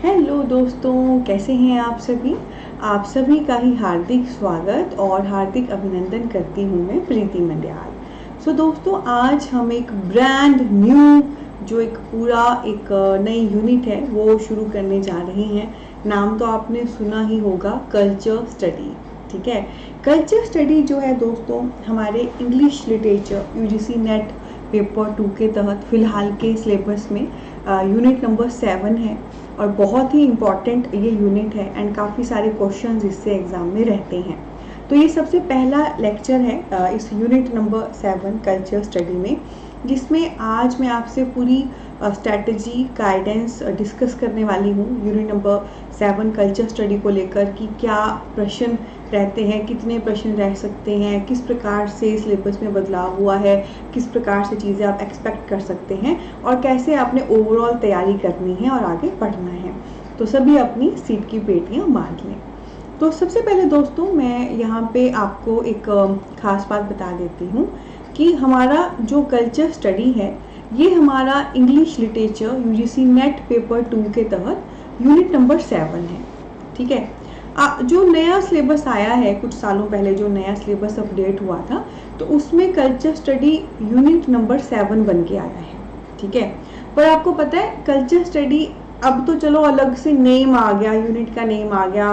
Hello दोस्तों, कैसे हैं आप सभी। आप सभी का ही हार्दिक स्वागत और हार्दिक अभिनंदन करती हूँ मैं, प्रीति मंडियाल। सो दोस्तों, आज हम एक ब्रांड न्यू जो एक पूरा एक नई यूनिट है वो शुरू करने जा रहे हैं। नाम तो आपने सुना ही होगा, कल्चर स्टडी। ठीक है, कल्चर स्टडी जो है दोस्तों, हमारे English literature UGC net paper 2 के तहत फ़िलहाल के सिलेबस में यूनिट नंबर 7 है और बहुत ही इम्पॉर्टेंट ये यूनिट है एंड काफ़ी सारे क्वेश्चंस इससे एग्ज़ाम में रहते हैं। तो ये सबसे पहला लेक्चर है इस यूनिट नंबर 7 कल्चर स्टडी में, जिसमें आज मैं आपसे पूरी स्ट्रैटेजी गाइडेंस डिस्कस करने वाली हूँ यूनिट नंबर 7 कल्चर स्टडी को लेकर कि क्या प्रश्न रहते हैं, कितने प्रश्न रह सकते हैं, किस प्रकार से सिलेबस में बदलाव हुआ है, किस प्रकार से चीज़ें आप एक्सपेक्ट कर सकते हैं और कैसे आपने ओवरऑल तैयारी करनी है और आगे पढ़ना है। तो सभी अपनी सीट की पेटियाँ बांध लें। तो सबसे पहले दोस्तों, मैं यहाँ पे आपको एक खास बात बता देती हूँ कि हमारा जो कल्चर स्टडी है ये हमारा English literature UGC net paper 2 के तहत यूनिट नंबर 7 है। ठीक है, जो नया सिलेबस आया है कुछ सालों पहले, जो नया सिलेबस अपडेट हुआ था, तो उसमें कल्चर स्टडी यूनिट नंबर 7 बन के आया है। ठीक है, पर आपको पता है कल्चर स्टडी अब तो चलो अलग से नेम आ गया, यूनिट का नेम आ गया,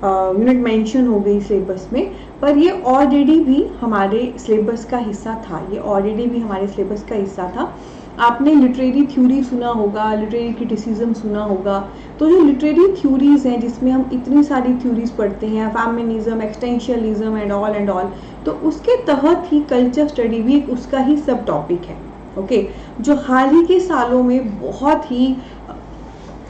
यूनिट मेंशन हो गई सिलेबस में, पर ये ऑलरेडी भी हमारे सिलेबस का हिस्सा था। ये ऑलरेडी भी हमारे सिलेबस का हिस्सा था। आपने लिटरेरी थ्योरी सुना होगा, लिटरेरी क्रिटिसिज्म सुना होगा। तो जो लिटरेरी थ्योरीज हैं जिसमें हम इतनी सारी थ्योरीज पढ़ते हैं, फेमिनिज्म, एक्सटेंशनलिज्म एंड ऑल, तो उसके तहत ही कल्चर स्टडी भी एक उसका ही सब टॉपिक है। ओके, जो हाल ही के सालों में बहुत ही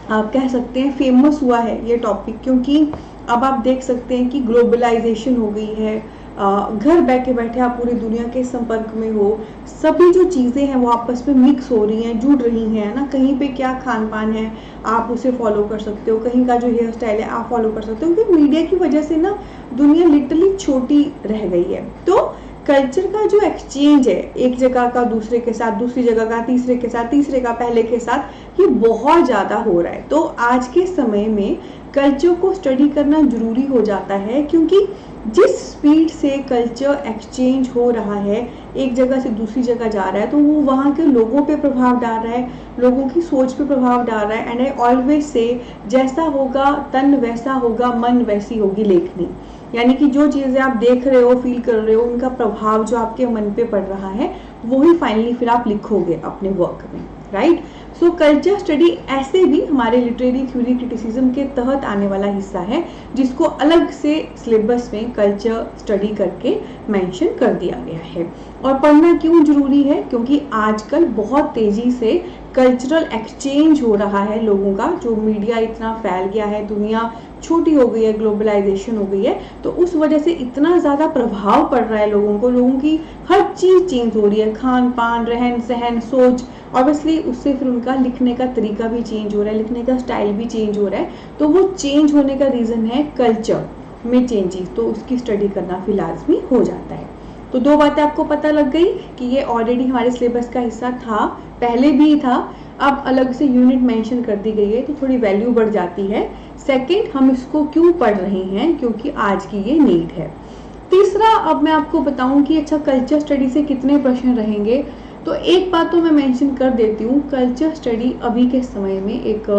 आप कह सकते हैं फेमस हुआ है ये टॉपिक, क्योंकि अब आप देख सकते हैं कि ग्लोबलाइजेशन हो गई है। घर बैठे बैठे आप पूरी दुनिया के संपर्क में हो, सभी जो चीज़ें हैं वो आपस में मिक्स हो रही हैं, जुड़ रही हैं ना। कहीं पे क्या खान पान है आप उसे फॉलो कर सकते हो, कहीं का जो हेयर स्टाइल है आप फॉलो कर सकते हो, क्योंकि मीडिया की वजह से ना दुनिया लिटरली छोटी रह गई है। तो कल्चर का जो एक्सचेंज है, एक जगह का दूसरे के साथ, दूसरी जगह का तीसरे के साथ, तीसरे का पहले के साथ, ये बहुत ज़्यादा हो रहा है। तो आज के समय में कल्चर को स्टडी करना जरूरी हो जाता है, क्योंकि जिस स्पीड से कल्चर एक्सचेंज हो रहा है, एक जगह से दूसरी जगह जा रहा है, तो वो वहाँ के लोगों पे प्रभाव डाल रहा है, लोगों की सोच पे प्रभाव डाल रहा है। एंड आई ऑलवेज से, जैसा होगा तन वैसा होगा, मन वैसी होगी लेखनी। यानी कि जो चीज़ें आप देख रहे हो, फील कर रहे हो, उनका प्रभाव जो आपके मन पे पड़ रहा है वही फाइनली फिर आप लिखोगे अपने वर्क में, राइट। सो कल्चर स्टडी ऐसे भी हमारे लिटरेरी थ्योरी क्रिटिसिज्म के तहत आने वाला हिस्सा है, जिसको अलग से सिलेबस में कल्चर स्टडी करके मेंशन कर दिया गया है। और पढ़ना क्यों जरूरी है? क्योंकि आजकल बहुत तेजी से कल्चरल एक्सचेंज हो रहा है लोगों का, जो मीडिया इतना फैल गया है, दुनिया छोटी हो गई है, ग्लोबलाइजेशन हो गई है, तो उस वजह से इतना ज़्यादा प्रभाव पड़ रहा है लोगों को, लोगों की हर चीज़ चेंज हो रही है, खान पान, रहन सहन, सोच। ऑब्वियसली उससे फिर उनका लिखने का तरीका भी चेंज हो रहा है, लिखने का स्टाइल भी चेंज हो रहा है। तो वो चेंज होने का रीज़न है कल्चर में चेंजेस, तो उसकी स्टडी करना फिर लाजमी हो जाता है। तो दो बातें आपको पता लग गई कि ये ऑलरेडी हमारे सिलेबस का हिस्सा था, पहले भी था, अब अलग से यूनिट मेंशन कर दी गई है, तो थोड़ी वैल्यू बढ़ जाती है। सेकंड, हम इसको क्यों पढ़ रहे हैं? क्योंकि आज की ये नीड है। तीसरा, अब मैं आपको बताऊं कि अच्छा कल्चर स्टडी से कितने प्रश्न रहेंगे। तो एक बात तो मैं मेंशन कर देती हूँ, कल्चर स्टडी अभी के समय में एक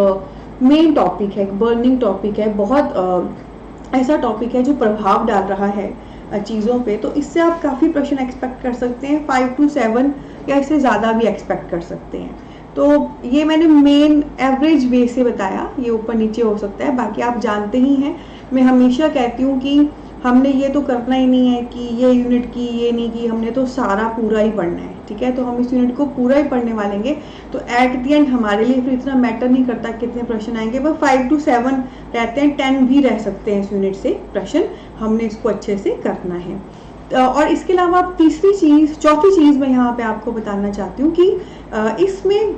मेन टॉपिक है, एक बर्निंग टॉपिक है, बहुत ऐसा टॉपिक है जो प्रभाव डाल रहा है चीज़ों पे। तो इससे आप काफ़ी प्रश्न एक्सपेक्ट कर सकते हैं, 5 to 7 या इससे ज़्यादा भी एक्सपेक्ट कर सकते हैं। तो ये मैंने मेन एवरेज वे से बताया, ये ऊपर नीचे हो सकता है, बाकी आप जानते ही हैं। मैं हमेशा कहती हूँ कि हमने ये तो करना ही नहीं है कि ये यूनिट की, ये नहीं की, हमने तो सारा पूरा ही पढ़ना है। ठीक है, तो हम इस यूनिट को पूरा ही पढ़ने वालेंगे। तो एट द एंड हमारे लिए फिर इतना मैटर नहीं करता कितने प्रश्न आएंगे, बस 5 to 7 रहते हैं, 10 भी रह सकते हैं इस यूनिट से प्रश्न, हमने इसको अच्छे से करना है। और इसके अलावा चौथी चीज़ मैं यहाँ पे आपको बताना चाहती हूँ कि इसमें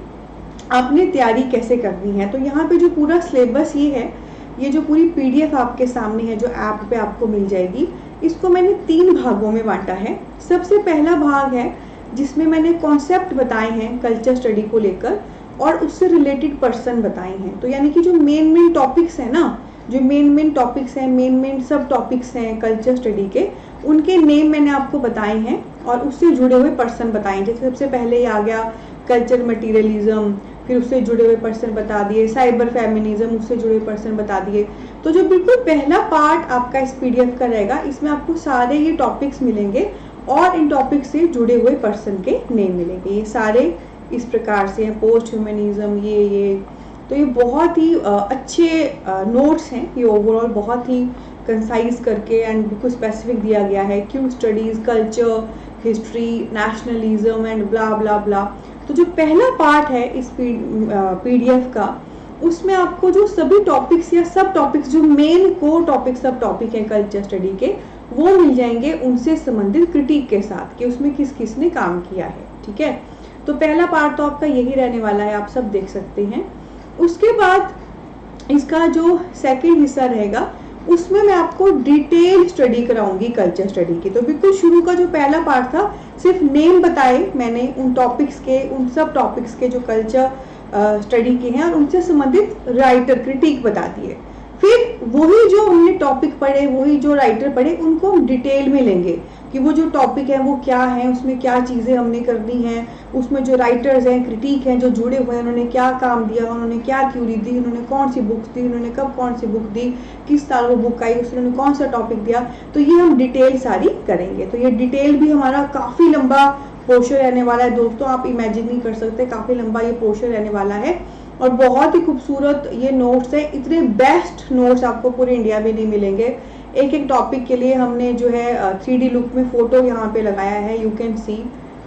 आपने तैयारी कैसे करनी है। तो यहाँ पे जो पूरा सिलेबस ये है, ये जो पूरी PDF आपके सामने है, जो ऐप पे आपको मिल जाएगी, इसको मैंने 3 भागों में बांटा है। सबसे पहला भाग है जिसमें मैंने कॉन्सेप्ट बताए हैं कल्चर स्टडी को लेकर, और उससे रिलेटेड पर्सन बताए हैं। तो यानी कि जो मेन टॉपिक्स हैं ना, जो मेन टॉपिक्स हैं, मेन सब टॉपिक्स हैं कल्चर स्टडी के, उनके नेम मैंने आपको बताए हैं और उससे जुड़े हुए पर्सन बताए। जैसे सबसे पहले आ गया कल्चर मटीरियलिज्म, फिर उससे जुड़े हुए पर्सन बता दिए, साइबर फेमिनिज्म, उससे जुड़े पर्सन बता दिए। तो जो बिल्कुल पहला पार्ट आपका इस पीडीएफ का रहेगा, इसमें आपको सारे ये टॉपिक्स मिलेंगे और इन टॉपिक से जुड़े हुए पर्सन के नेम मिलेंगे। ये सारे इस प्रकार से हैं, पोस्ट ह्यूमनिज्म, ये तो ये बहुत ही अच्छे नोट्स हैं। ये ओवरऑल बहुत ही कंसाइज करके एंड बिल्कुल स्पेसिफिक दिया गया है, क्यों studies, culture, history, nationalism and blah blah blah. तो जो पहला पार्ट है इस पीडीएफ का, उसमें आपको जो सभी टॉपिक्स या सब टॉपिक्स, जो मेन कोर टॉपिक सब टॉपिक हैं कल्चर स्टडी के, वो मिल जाएंगे उनसे संबंधित क्रिटिक के साथ कि उसमें किस किस ने काम किया है। ठीक है, तो पहला पार्ट तो आपका यही रहने वाला है, आप सब देख सकते हैं। उसके बाद इसका जो सेकंड हिस्सा रहेगा, उसमें मैं आपको डिटेल स्टडी कराऊंगी कल्चर स्टडी की। तो बिल्कुल शुरू का जो पहला पार्ट था, सिर्फ नेम बताए मैंने उन टॉपिक्स के, उन सब टॉपिक्स के जो कल्चर स्टडी के हैं, और उनसे संबंधित राइटर, क्रिटिक बता दिए। फिर वही जो हमने टॉपिक पढ़े, वही जो राइटर पढ़े, उनको हम डिटेल में लेंगे कि वो जो टॉपिक है वो क्या है, उसमें क्या चीज़ें हमने करनी है, उसमें जो राइटर्स हैं, क्रिटिक हैं जो जुड़े हुए हैं, उन्होंने क्या काम दिया, उन्होंने क्या थ्योरी दी, उन्होंने कौन सी बुक्स दी, उन्होंने कब कौन सी बुक दी, किस साल वो बुक आई, उसने कौन सा टॉपिक दिया। तो ये हम डिटेल सारी करेंगे। तो ये डिटेल भी हमारा काफ़ी लंबा पोर्शन रहने वाला है दोस्तों, आप इमेजिन नहीं कर सकते, काफ़ी लंबा ये पोर्शन रहने वाला है और बहुत ही खूबसूरत ये नोट्स है। इतने बेस्ट नोट्स आपको पूरे इंडिया में नहीं मिलेंगे। एक एक टॉपिक के लिए हमने जो है 3D लुक में फ़ोटो यहाँ पे लगाया है, यू कैन सी।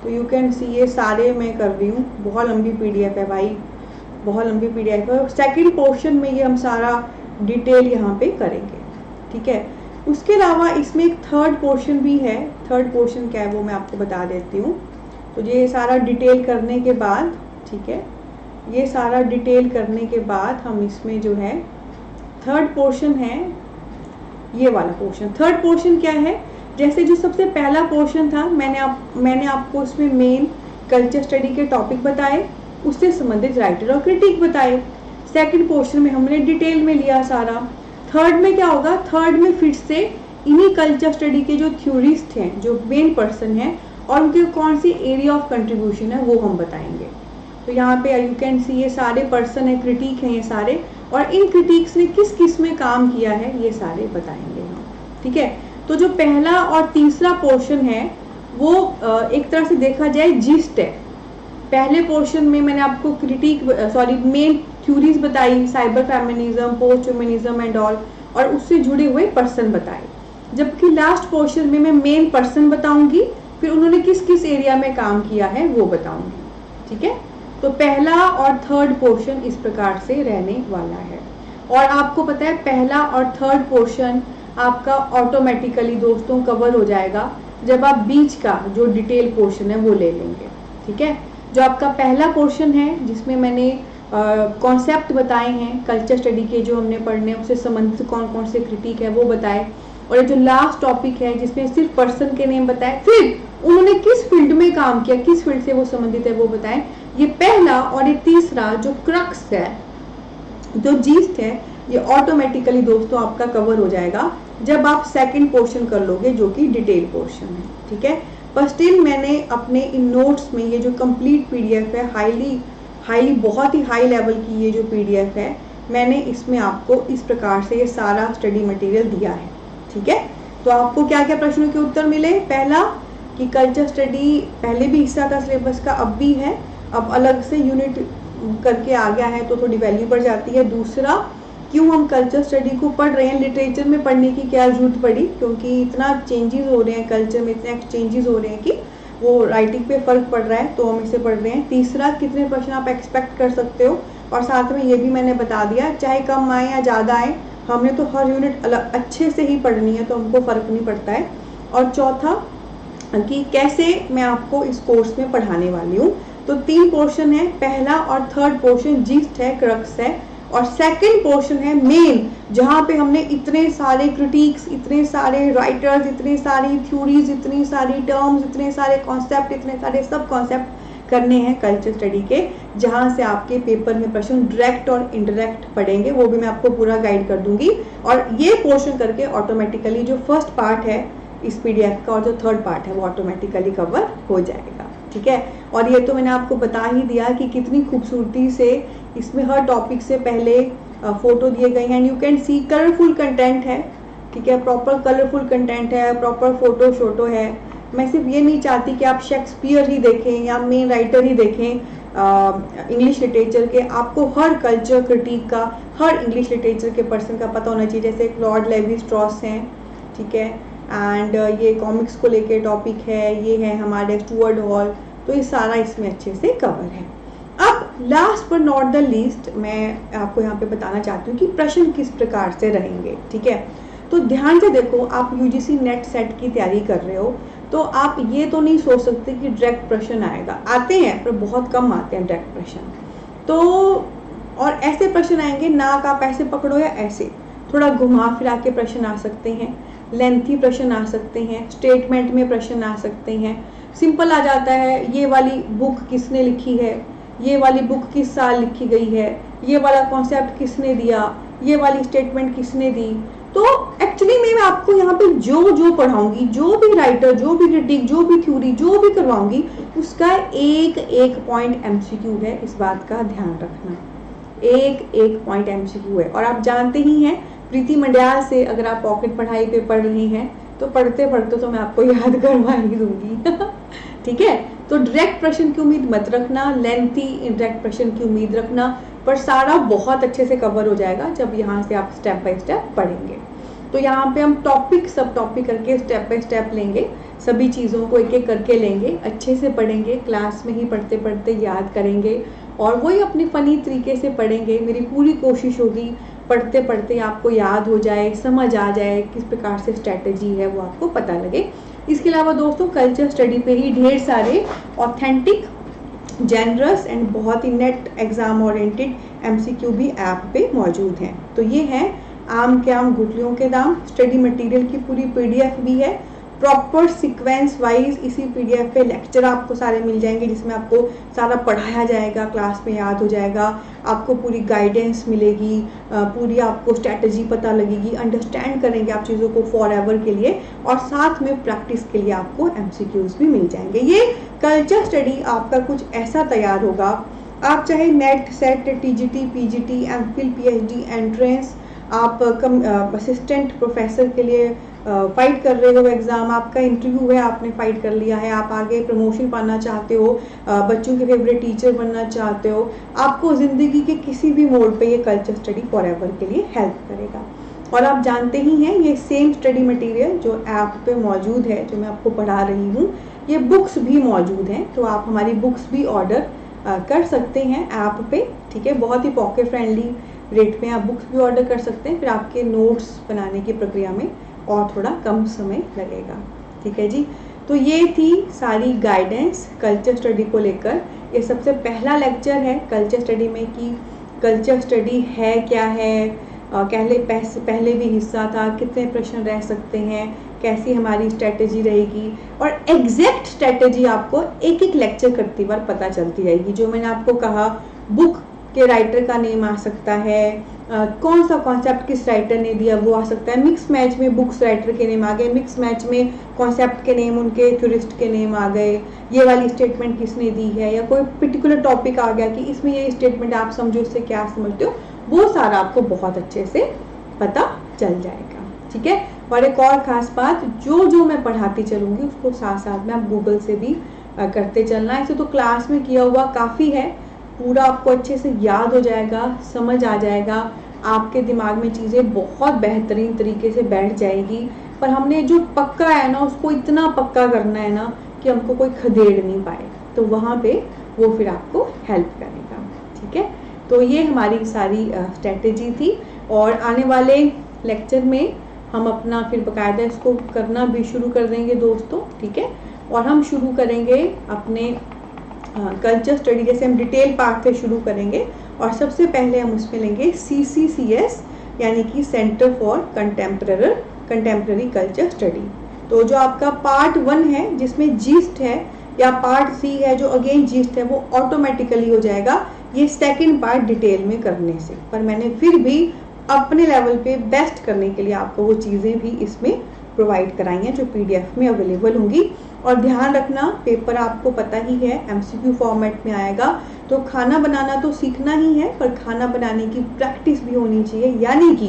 तो यू कैन सी ये सारे मैं कर रही हूँ। बहुत लंबी पीडीएफ है भाई, बहुत लंबी पीडीएफ है। सेकंड पोर्शन में ये हम सारा डिटेल यहाँ पे करेंगे। ठीक है, उसके अलावा इसमें एक थर्ड पोर्शन भी है। थर्ड पोर्शन क्या है वो मैं आपको बता देती हूँ। तो ये सारा डिटेल करने के बाद, ठीक है, ये सारा डिटेल करने के बाद हम इसमें जो है थर्ड पोर्शन है, ये वाला पोर्शन। थर्ड पोर्शन क्या है, जैसे जो सबसे पहला पोर्शन था, मैंने आपको उसमें मेन कल्चर स्टडी के टॉपिक बताए, उससे संबंधित राइटर और क्रिटिक बताए। सेकंड पोर्शन में हमने डिटेल में लिया सारा। थर्ड में क्या होगा, थर्ड में फिर से इन्हीं कल्चर स्टडी के जो थ्योरिस्ट हैं, जो मेन पर्सन हैं, और उनके कौन सी एरिया ऑफ कंट्रीब्यूशन है वो हम बताएंगे। तो यहाँ पे यू कैन सी ये सारे पर्सन है, क्रिटिक हैं ये सारे, और इन क्रिटिक्स ने किस किस में काम किया है ये सारे बताएंगे हम। ठीक है, तो जो पहला और तीसरा पोर्शन है वो एक तरह से देखा जाए जिस्ट है। पहले पोर्शन में मैंने आपको मेन थ्योरीज बताई, cyber feminism, post humanism and all, और उससे जुड़े हुए पर्सन बताए। जबकि लास्ट पोर्शन में मैं मेन पर्सन बताऊंगी, फिर उन्होंने किस किस एरिया में काम किया है वो बताऊंगी। ठीक है, तो पहला और थर्ड पोर्शन इस प्रकार से रहने वाला है। और आपको पता है पहला और थर्ड पोर्शन आपका ऑटोमेटिकली दोस्तों कवर हो जाएगा जब आप बीच का जो डिटेल पोर्शन है वो ले लेंगे। ठीक है, जो आपका पहला पोर्शन है जिसमें मैंने कॉन्सेप्ट बताए हैं कल्चर स्टडी के, जो हमने पढ़ने उससे संबंधित कौन कौन से क्रिटिक है वो बताए, और ये जो लास्ट टॉपिक है जिसमें सिर्फ पर्सन के नेम बताए, फिर उन्होंने किस फील्ड में काम किया, किस फील्ड से वो संबंधित है वो बताएं। ये पहला और ये तीसरा जो क्रक्स है, जो जीस्ट है, ये ऑटोमेटिकली दोस्तों आपका कवर हो जाएगा जब आप सेकंड पोर्शन कर लोगे जो कि डिटेल पोर्शन है। ठीक है, पर स्टिल मैंने अपने इन नोट्स में ये जो कंप्लीट पीडीएफ है, हाईली बहुत ही हाई लेवल की ये जो पीडीएफ है, मैंने इसमें आपको इस प्रकार से ये सारा स्टडी मटेरियल दिया है। ठीक है, तो आपको क्या क्या प्रश्नों के उत्तर मिले। पहला कि कल्चर स्टडी पहले भी हिस्सा था सिलेबस का, अब भी है, अब अलग से यूनिट करके आ गया है तो थोड़ी वैल्यू बढ़ जाती है। दूसरा, क्यों हम कल्चर स्टडी को पढ़ रहे हैं, लिटरेचर में पढ़ने की क्या जरूरत पड़ी, क्योंकि इतना चेंजेस हो रहे हैं कल्चर में, इतने एक्सचेंजेस हो रहे हैं कि वो राइटिंग पे फर्क पड़ रहा है, तो हम इसे पढ़ रहे हैं। तीसरा, कितने प्रश्न आप एक्सपेक्ट कर सकते हो, और साथ में ये भी मैंने बता दिया चाहे कम आए या ज़्यादा आए, हमने तो हर यूनिट अलग अच्छे से ही पढ़नी है, तो हमको फ़र्क नहीं पड़ता है। और चौथा कि कैसे मैं आपको इस कोर्स में पढ़ाने वाली हूँ। तो 3 पोर्शन है, पहला और थर्ड पोर्शन जीस्ट है, क्रक्स है, और सेकंड पोर्शन है मेन, जहाँ पे हमने इतने सारे क्रिटिक्स, इतने सारे राइटर्स, इतनी सारी थ्योरीज, इतनी सारी टर्म्स, इतने सारे कॉन्सेप्ट, इतने सारे सब कॉन्सेप्ट करने हैं कल्चर स्टडी के, जहाँ से आपके पेपर में प्रश्न डायरेक्ट और इनडायरेक्ट पढ़ेंगे, वो भी मैं आपको पूरा गाइड कर दूंगी। और ये पोर्शन करके ऑटोमेटिकली जो फर्स्ट पार्ट है इस पीडीएफ का और जो थर्ड पार्ट है वो ऑटोमेटिकली कवर हो जाएगा, ठीक है। और ये तो मैंने आपको बता ही दिया कि कितनी खूबसूरती से इसमें हर टॉपिक से पहले फोटो दिए गए हैं। You can see colourful content है, ठीक है, प्रॉपर कलरफुल कंटेंट है, प्रॉपर फोटो शोटो है। मैं सिर्फ ये नहीं चाहती कि आप शेक्सपियर ही देखें या मेन राइटर ही देखें इंग्लिश लिटरेचर के, आपको हर कल्चर क्रिटिक का, हर इंग्लिश लिटरेचर के पर्सन का पता होना चाहिए। जैसे लॉर्ड लेवी स्ट्रॉस हैं, ठीक है, एंड ये कॉमिक्स को लेके टॉपिक है, ये है हमारे स्टुअर्ट हॉल, तो ये सारा इसमें अच्छे से कवर है। अब लास्ट पर नॉट द लीस्ट मैं आपको यहाँ पे बताना चाहती हूँ कि प्रश्न किस प्रकार से रहेंगे, ठीक है। तो ध्यान से देखो, आप यूजीसी नेट सेट की तैयारी कर रहे हो तो आप ये तो नहीं सोच सकते कि डायरेक्ट प्रश्न आएगा, आते हैं पर बहुत कम आते हैं डायरेक्ट प्रश्न। तो और ऐसे प्रश्न आएंगे, नाक आप ऐसे पकड़ो या ऐसे, थोड़ा घुमा फिरा के प्रश्न आ सकते हैं, लेंथी प्रश्न आ सकते हैं, स्टेटमेंट में प्रश्न आ सकते हैं। सिंपल आ जाता है, ये वाली बुक किसने लिखी है, ये वाली बुक किस साल लिखी गई है, ये वाला कॉन्सेप्ट किसने दिया, ये वाली स्टेटमेंट किसने दी। तो एक्चुअली मैं आपको यहाँ पे जो जो पढ़ाऊंगी, जो भी राइटर, जो भी क्रिटिक, जो भी थ्योरी, जो भी करवाऊंगी, उसका एक एक पॉइंट एमसीक्यू है, इस बात का ध्यान रखना। एक एक पॉइंट एमसीक्यू है। और आप जानते ही हैं प्रीति मंड्याल से अगर आप पॉकेट पढ़ाई पे पढ़ रही हैं तो पढ़ते पढ़ते तो मैं आपको याद करवा ही दूंगी ठीक है। तो डायरेक्ट प्रश्न की उम्मीद मत रखना, लेंथी इनडायरेक्ट प्रश्न की उम्मीद रखना, पर सारा बहुत अच्छे से कवर हो जाएगा जब यहाँ से आप स्टेप बाय स्टेप पढ़ेंगे। तो यहाँ पे हम टॉपिक सब टॉपिक करके स्टेप बाय स्टेप लेंगे, सभी चीज़ों को एक एक करके लेंगे, अच्छे से पढ़ेंगे, क्लास में ही पढ़ते पढ़ते याद करेंगे और वही अपनी फ़नी तरीके से पढ़ेंगे। मेरी पूरी कोशिश होगी पढ़ते पढ़ते आपको याद हो जाए, समझ आ जाए, किस प्रकार से स्ट्रैटेजी है वो आपको पता लगे। इसके अलावा दोस्तों कल्चर स्टडी पे ही ढेर सारे ऑथेंटिक, जेनरस एंड बहुत ही नेट एग्जाम ओरिएंटेड एमसीक्यू भी ऐप पे मौजूद हैं। तो ये है आम के आम गुठलियों के दाम, स्टडी मटेरियल की पूरी पीडीएफ भी है, प्रॉपर सीक्वेंस वाइज इसी पीडीएफ पे लेक्चर आपको सारे मिल जाएंगे जिसमें आपको सारा पढ़ाया जाएगा, क्लास में याद हो जाएगा, आपको पूरी गाइडेंस मिलेगी, पूरी आपको स्ट्रैटेजी पता लगेगी, अंडरस्टैंड करेंगे आप चीज़ों को फॉर एवर के लिए, और साथ में प्रैक्टिस के लिए आपको एमसीक्यूज भी मिल जाएंगे। ये कल्चर स्टडी आपका कुछ ऐसा तैयार होगा, आप चाहे net set, TGT, PGT, MPhil, PhD, entrance, आप असिस्टेंट प्रोफेसर के लिए फाइट कर रहे हो एग्ज़ाम, आपका इंटरव्यू है, आपने फाइट कर लिया है, आप आगे प्रमोशन पाना चाहते हो, बच्चों के फेवरेट टीचर बनना चाहते हो, आपको ज़िंदगी के किसी भी मोड़ पे ये कल्चर स्टडी फॉर एवर के लिए हेल्प करेगा। और आप जानते ही हैं ये सेम स्टडी मटेरियल जो ऐप पे मौजूद है, जो मैं आपको पढ़ा रही हूँ, ये बुक्स भी मौजूद हैं, तो आप हमारी बुक्स भी ऑर्डर कर सकते हैं ऐप पे, ठीक है। बहुत ही पॉकेट फ्रेंडली रेट पे आप बुक्स भी ऑर्डर कर सकते हैं, फिर आपके नोट्स बनाने की प्रक्रिया में और थोड़ा कम समय लगेगा, ठीक है जी। तो ये थी सारी गाइडेंस कल्चर स्टडी को लेकर। ये सबसे पहला लेक्चर है कल्चर स्टडी में कि कल्चर स्टडी है क्या है, पहले भी हिस्सा था, कितने प्रश्न रह सकते हैं, कैसी हमारी स्ट्रैटेजी रहेगी, और एग्जैक्ट स्ट्रैटेजी आपको एक एक लेक्चर करती बार पता चलती जाएगी। जो मैंने आपको कहा, बुक के राइटर का नेम आ सकता है, कौन सा कॉन्सेप्ट किस राइटर ने दिया वो आ सकता है, मिक्स मैच में बुक्स राइटर के नेम आ गए, मिक्स मैच में कॉन्सेप्ट के नेम उनके थ्योरिस्ट के नेम आ गए, ये वाली स्टेटमेंट किसने दी है, या कोई पर्टिकुलर टॉपिक आ गया कि इसमें ये स्टेटमेंट आप समझो, इससे क्या समझते हो, वो सारा आपको बहुत अच्छे से पता चल जाएगा, ठीक है। और एक और ख़ास बात, जो जो मैं पढ़ाती चलूँगी उसको साथ साथ में आप गूगल से भी करते चलना। ऐसे तो क्लास में किया हुआ काफ़ी है, पूरा आपको अच्छे से याद हो जाएगा, समझ आ जाएगा, आपके दिमाग में चीज़ें बहुत बेहतरीन तरीके से बैठ जाएगी। पर हमने जो पक्का है ना उसको इतना पक्का करना है ना कि हमको कोई खदेड़ नहीं पाए, तो वहाँ पे वो फिर आपको हेल्प करेगा, ठीक है। तो ये हमारी सारी स्ट्रैटेजी थी, और आने वाले लेक्चर में हम अपना फिर बाकायदा इसको करना भी शुरू कर देंगे दोस्तों, ठीक है। और हम शुरू करेंगे अपने कल्चर स्टडी, जैसे हम डिटेल पार्ट से शुरू करेंगे, और सबसे पहले हम उसमें लेंगे CCCS यानी कि centre for contemporary culture study. तो जो आपका पार्ट 1 है जिसमें जीस्ट है या पार्ट सी है जो अगेन जिस्ट है वो ऑटोमेटिकली हो जाएगा ये सेकंड पार्ट डिटेल में करने से। पर मैंने फिर भी अपने लेवल पे बेस्ट करने के लिए आपको वो चीज़ें भी इसमें प्रोवाइड कराई हैं जो पीडीएफ में अवेलेबल होंगी। और ध्यान रखना पेपर आपको पता ही है एमसीक्यू फॉर्मेट में आएगा, तो खाना बनाना तो सीखना ही है पर खाना बनाने की प्रैक्टिस भी होनी चाहिए, यानी कि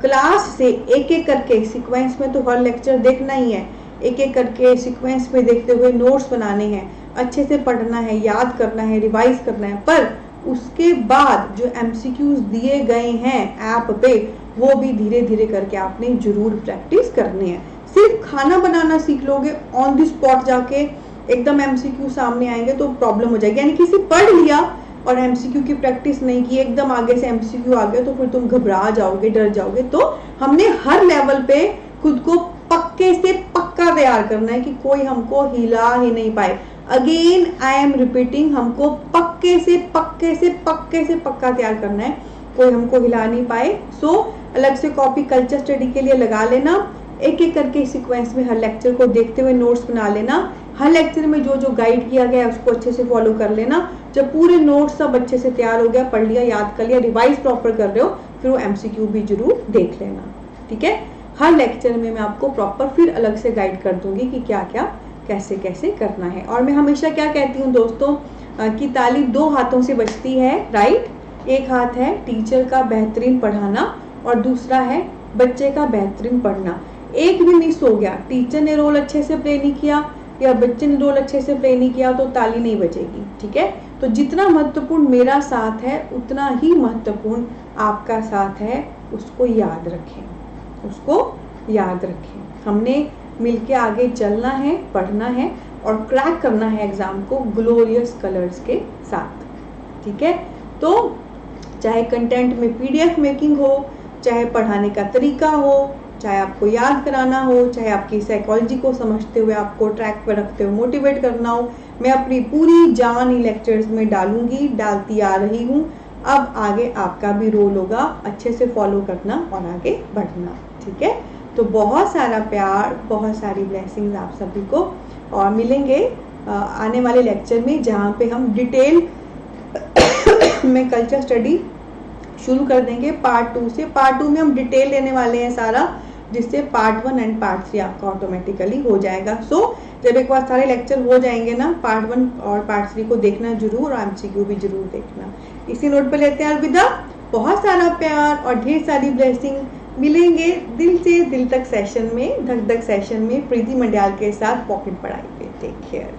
क्लास से एक एक करके सीक्वेंस में तो हर लेक्चर देखना ही है, एक एक करके सीक्वेंस में देखते हुए नोट्स बनाने हैं, अच्छे से पढ़ना है, याद करना है, रिवाइज करना है। पर उसके बाद जो एमसीक्यूज दिए गए हैं ऐप पे वो भी धीरे धीरे करके आपने जरूर प्रैक्टिस करनी है। सिर्फ खाना बनाना सीख लोगे ऑन द स्पॉट जाके एकदम एमसीक्यू सामने आएंगे तो प्रॉब्लम हो जाएगी, यानी किसी पढ़ लिया और एमसीक्यू की प्रैक्टिस नहीं की, एकदम आगे से एमसीक्यू आ गया तो फिर तुम घबरा जाओगे, डर जाओगे। तो हमने हर लेवल पे खुद को पक्के से पक्का तैयार करना है कि कोई हमको हिला ही नहीं पाए। अगेन आई एम रिपीटिंग, हमको पक्के से पक्का तैयार करना है, कोई हमको हिला नहीं पाए। सो अलग से कॉपी कल्चर स्टडी के लिए लगा लेना, एक एक करके सीक्वेंस में हर लेक्चर को देखते हुए नोट्स बना लेना, हर लेक्चर में जो जो गाइड किया गया है उसको अच्छे से फॉलो कर लेना। जब पूरे नोट्स सब अच्छे से तैयार हो गया, पढ़ लिया, याद कर लिया, रिवाइज प्रॉपर कर रहे हो, फिर वो एमसीक्यू भी जरूर देख लेना, ठीक है। हर लेक्चर में मैं आपको प्रॉपर फिर अलग से गाइड कर दूंगी कि क्या क्या कैसे कैसे करना है। और मैं हमेशा क्या कहती हूँ दोस्तों कि ताली दो हाथों से बजती है, राइट। एक हाथ है टीचर का बेहतरीन पढ़ाना और दूसरा है बच्चे का बेहतरीन पढ़ना। एक भी मिस हो गया, टीचर ने रोल अच्छे से प्ले नहीं किया या बच्चे ने रोल अच्छे से प्ले नहीं किया तो ताली नहीं बजेगी, ठीक है। तो जितना महत्वपूर्ण मेरा साथ है उतना ही महत्वपूर्ण आपका साथ है, उसको याद रखें, उसको याद रखें। हमने मिलके आगे चलना है, पढ़ना है और क्रैक करना है एग्जाम को ग्लोरियस कलर्स के साथ, ठीक है। तो चाहे कंटेंट में पीडीएफ मेकिंग हो, चाहे पढ़ाने का तरीका हो, चाहे आपको याद कराना हो, चाहे आपकी साइकोलॉजी को समझते हुए आपको ट्रैक पर रखते हुए मोटिवेट करना हो, मैं अपनी पूरी जान ही लेक्चर्स में डालूंगी, डालती आ रही हूँ। अब आगे आपका भी रोल होगा अच्छे से फॉलो करना और आगे बढ़ना, ठीक है। तो बहुत सारा प्यार, बहुत सारी ब्लेसिंग्स आप सभी को, और मिलेंगे आने वाले लेक्चर में जहाँ पे हम डिटेल में कल्चर स्टडी शुरू कर देंगे पार्ट 2 से। पार्ट 2 में हम डिटेल लेने वाले हैं सारा, जिससे पार्ट 1 एंड पार्ट 3 आपका ऑटोमेटिकली हो जाएगा। सो जब एक बार सारे लेक्चर हो जाएंगे ना, पार्ट 1 और पार्ट 3 को देखना जरूर और एमसीक्यू भी जरूर देखना। इसी नोट पे लेते हैं अलविदा। बहुत सारा प्यार और ढेर सारी ब्लेसिंग। मिलेंगे दिल से दिल तक सेशन में, धक धक सेशन में प्रीति मंडियाल के साथ पॉकेट पढ़ाई पे। Take care.